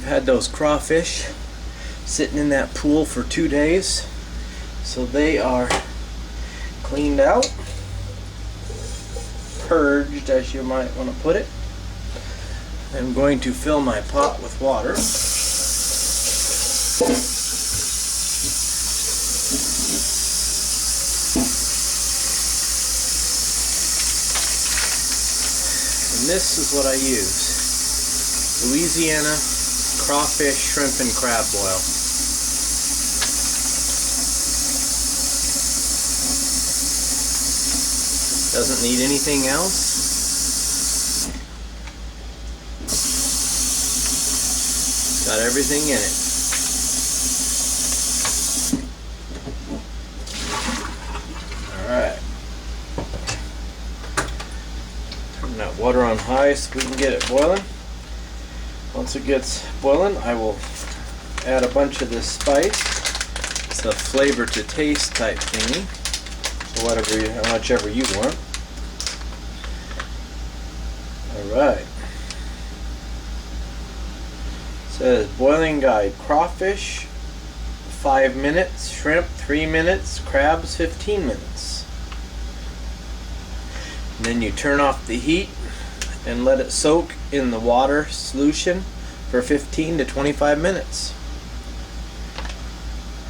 we've had those crawfish sitting in that pool for 2 days, so they are cleaned out, purged as you might want to put it. I'm going to fill my pot with water. And this is what I use: Louisiana crawfish, shrimp, and crab boil. Doesn't need anything else. Got everything in it. Alright. Turn that water on high so we can get it boiling. Once it gets boiling, I will add a bunch of this spice. It's a flavor to taste type thingy. So whichever you want. Alright. Says boiling guide: crawfish 5 minutes, shrimp 3 minutes, crabs 15 minutes. And then you turn off the heat and let it soak in the water solution for 15 to 25 minutes.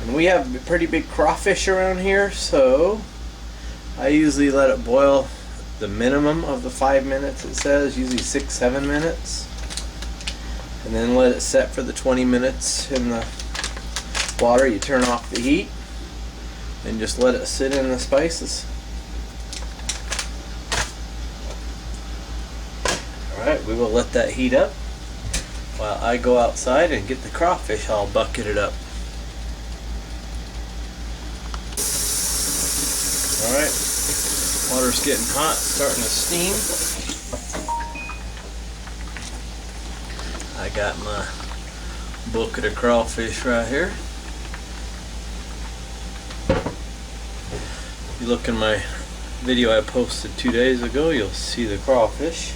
And we have pretty big crawfish around here, so I usually let it boil the minimum of the 5 minutes. It says usually 6-7 minutes, and then let it set for the 20 minutes in the water. You turn off the heat and just let it sit in the spices. Alright, we will let that heat up while I go outside and get the crawfish all bucketed up. Alright, water's getting hot, starting to steam. I got my bucket of crawfish right here. If you look in my video I posted 2 days ago, you'll see the crawfish.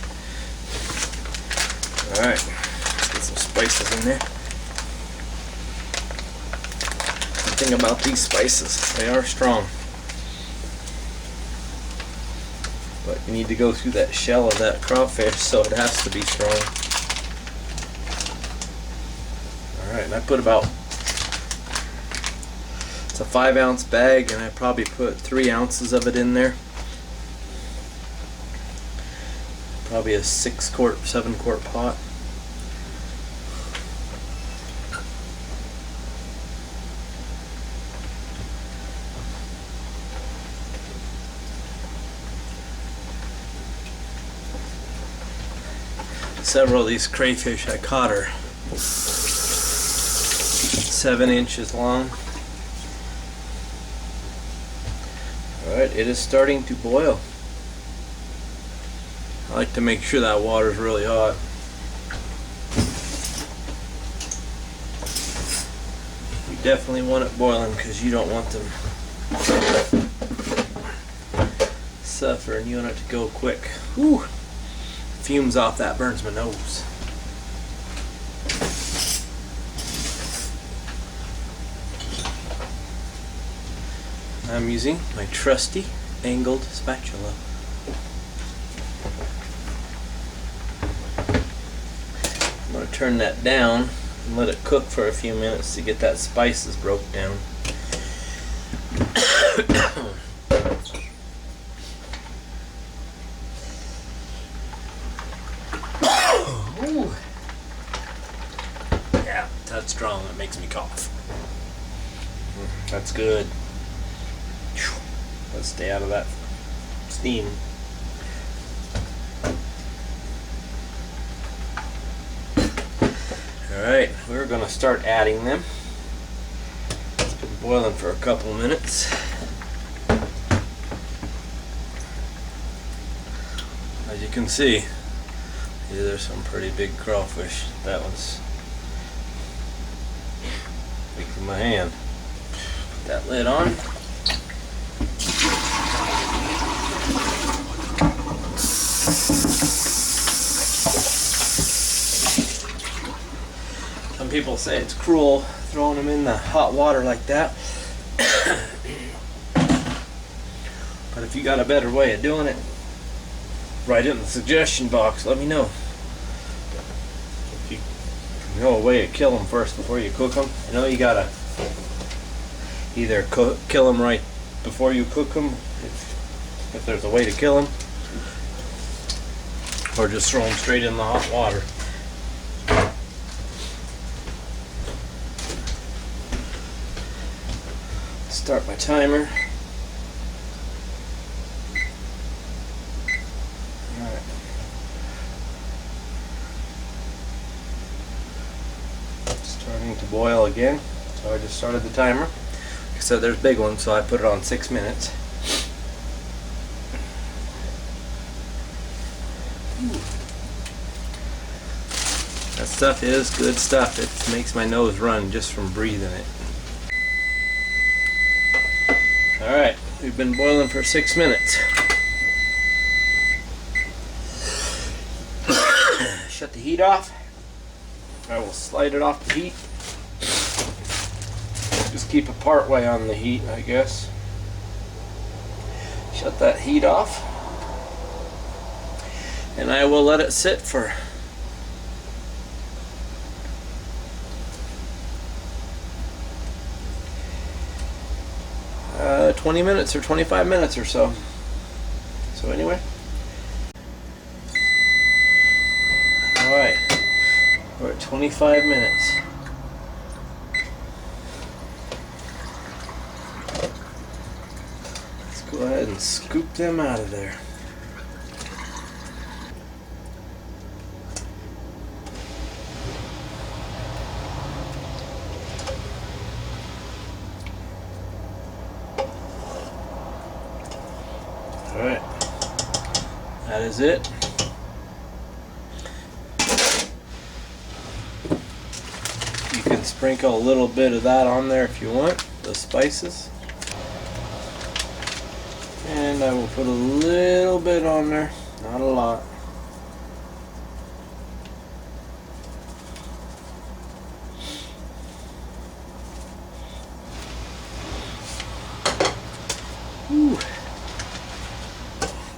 Alright, get some spices in there. The thing about these spices, they are strong. But you need to go through that shell of that crawfish, so it has to be strong. Alright, and I put it's a 5-ounce bag, and I probably put 3 ounces of it in there. Probably a 6-quart, 7-quart pot. Several of these crayfish I caught are 7 inches long. Alright, it is starting to boil. I like to make sure that water is really hot. You definitely want it boiling because you don't want them suffering. You want it to go quick. Whew. Fumes off that burns my nose. I'm using my trusty angled spatula. I'm going to turn that down and let it cook for a few minutes to get that spices broke down. Ooh. Yeah, that's strong. That makes me cough. That's good. Let's stay out of that steam. Alright, we're going to start adding them. It's been boiling for a couple minutes. As you can see, there's some pretty big crawfish. That one's big in my hand. Put that lid on. people say it's cruel throwing them in the hot water like that. But if you got a better way of doing it, write it in the suggestion box. Let me know. If you know a way to kill them first before you cook them. You know, you gotta either kill them right before you cook them, if there's a way to kill them, or just throw them straight in the hot water. Start my timer. Alright. Starting to boil again. So I just started the timer. Like I said, there's big ones, so I put it on 6 minutes. That stuff is good stuff. It makes my nose run just from breathing it. Alright, we've been boiling for 6 minutes. Shut the heat off. I will slide it off the heat. Just keep it part way on the heat, I guess. Shut that heat off. And I will let it sit for 20 minutes or 25 minutes or so. So anyway. Alright. We're at 25 minutes. Let's go ahead and scoop them out of there. Alright, that is it. You can sprinkle a little bit of that on there if you want, the spices. And I will put a little bit on there, not a lot. Whew.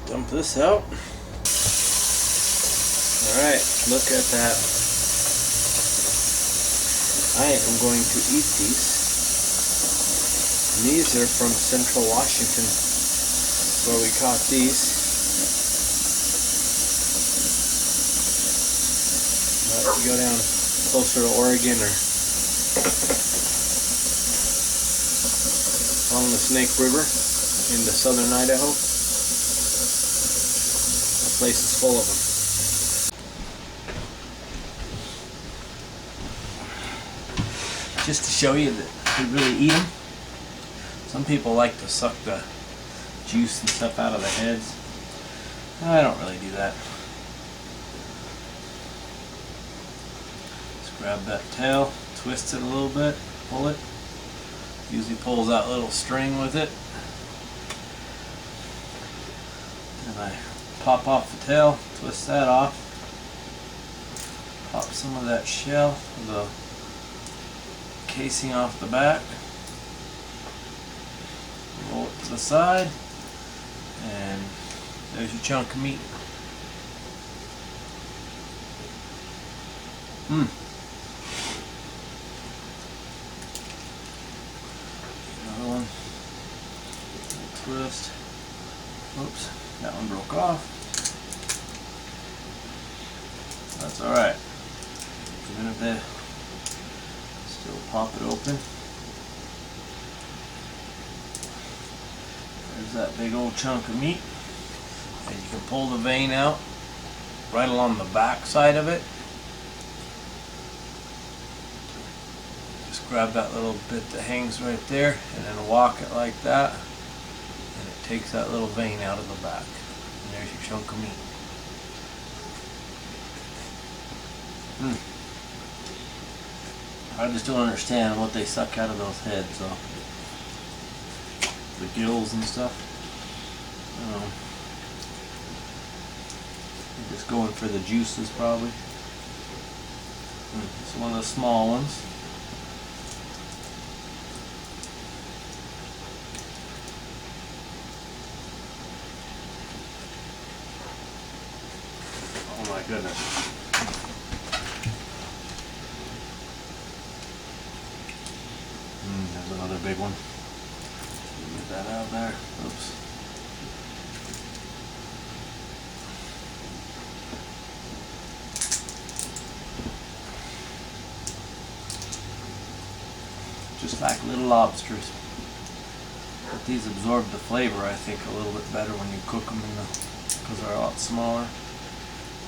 Dump this out. Alright, look at that. I am going to eat these. And these are from Central Washington, where we caught these. But if you go down closer to Oregon or along the Snake River into southern Idaho, place is full of them. Just to show you that we really eat them. Some people like to suck the juice and stuff out of the heads. I don't really do that. Just grab that tail, twist it a little bit, pull it. Usually pulls that little string with it. And I pop off the tail, twist that off, pop some of that shell, the casing off the back, roll it to the side, and there's your chunk of meat. Another one, twist, oops, that one broke off. That's alright. Even if they still pop it open. There's that big old chunk of meat. And you can pull the vein out right along the back side of it. Just grab that little bit that hangs right there and then walk it like that. And it takes that little vein out of the back. And there's your chunk of meat. I just don't understand what they suck out of those heads, though. The gills and stuff. They're just going for the juices, probably. It's one of the small ones. Oh my goodness. There's another big one. Get that out there. Oops. Just like little lobsters. But these absorb the flavor, I think, a little bit better when you cook them because they're a lot smaller.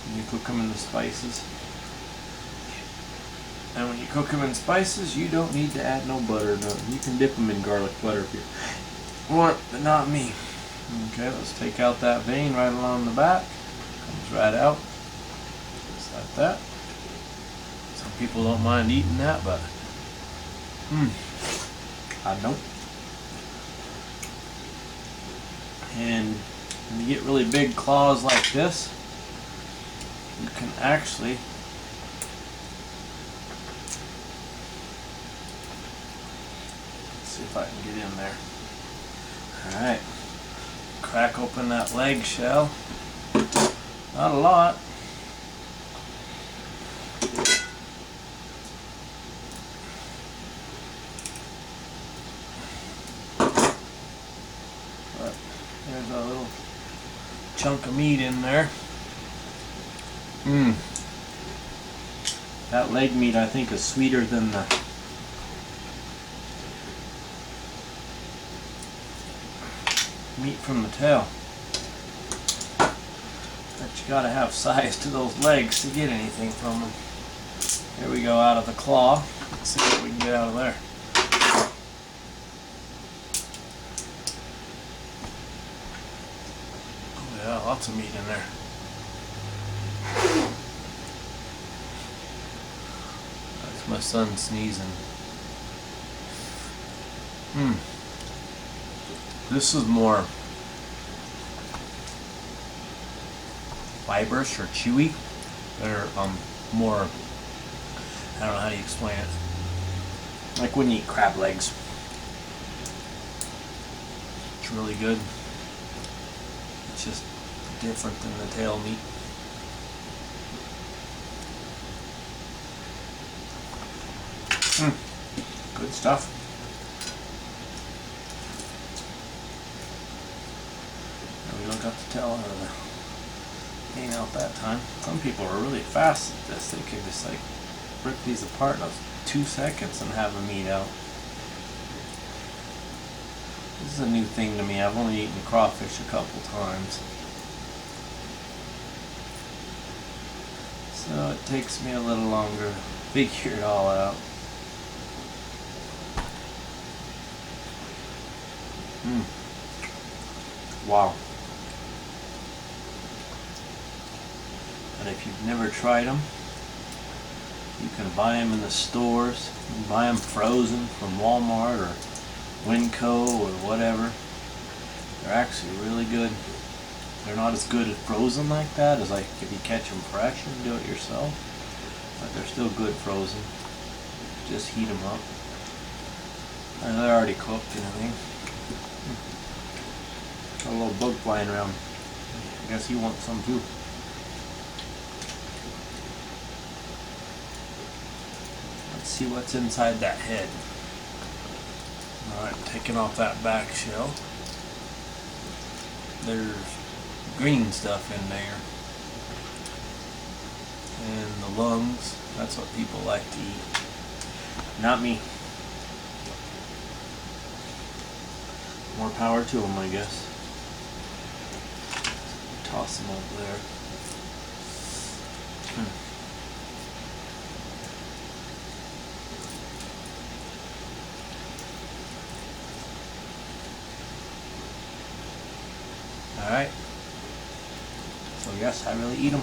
When you cook them in the spices. And when you cook them in spices, you don't need to add no butter. No, you can dip them in garlic butter if you want, but not me. Okay, let's take out that vein right along the back. Comes right out. Just like that. Some people don't mind eating that, but I don't. And when you get really big claws like this, you can actually see if I can get in there. Alright. Crack open that leg shell. Not a lot. But there's a little chunk of meat in there. That leg meat I think is sweeter than the meat from the tail. But you gotta have size to those legs to get anything from them. Here we go, out of the claw. Let's see what we can get out of there. Oh yeah, lots of meat in there. That's my son sneezing. This is more fibrous or chewy. They're more, I don't know how to explain it. Like when you eat crab legs. It's really good. It's just different than the tail meat. Good stuff. We don't got the tail out of the vein out that time. Some people are really fast at this. They can just like rip these apart in 2 seconds and have the meat out. This is a new thing to me. I've only eaten crawfish a couple times. So it takes me a little longer to figure it all out. Wow. And if you've never tried them, you can buy them in the stores. You can buy them frozen from Walmart or Winco or whatever. They're actually really good. They're not as good as frozen like that as like if you catch them fresh and do it yourself. But they're still good frozen. Just heat them up. And they're already cooked and everything. Got a little bug flying around. I guess he wants some too. Let's see what's inside that head. Alright, taking off that back shell. There's green stuff in there. And the lungs, that's what people like to eat. Not me. More power to them, I guess. Toss them over there. Alright. So yes, I really eat them.